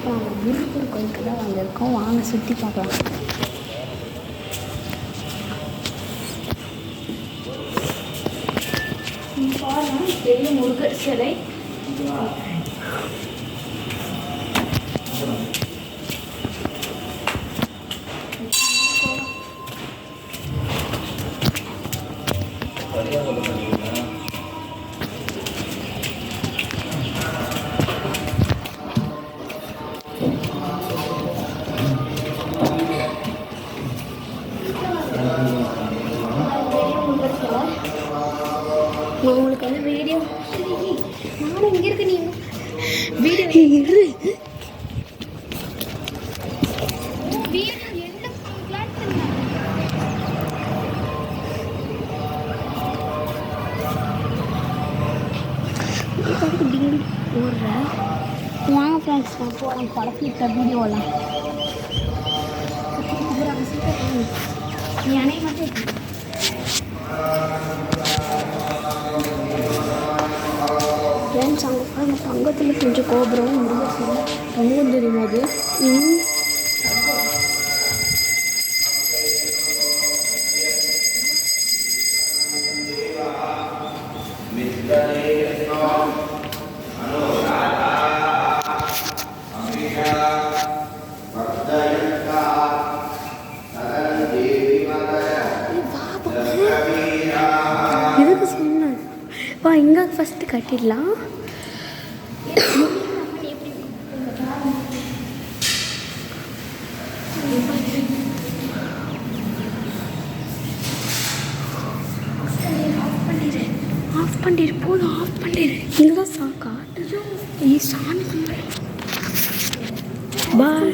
இப்போ நாங்கள் முருகன் கோயிலுக்கு தான் வந்திருக்கோம். வாங்க சுற்றி பார்க்கலாம். பாருங்கள், பெரிய முருகர் சிலை. நான் உங்களுக்கு வந்து வீடியோ நானும் இங்கே இருக்கு. நீங்கள் வீடியோ இரு ஓடுறேன். வாங்க ஃப்ரெண்ட்ஸ், நான் போகிறேன் படத்துக்கிட்ட வீடியோலாம். யானை மட்டும் ஃப்ரெண்ட்ஸ், அங்கே பாருங்க தங்கத்தில் கொஞ்சம் கோபுரம் முருகர் தங்கம் தெரியும். அது இதுக்கு சொன்னேன் வா, இங்கே ஃபஸ்ட்டு கட்டிடலாம். ஆஃப் பண்ணிடு போதும், ஆஃப் பண்ணிடு. இங்கே தான் காட்டு சாமி. பாய்.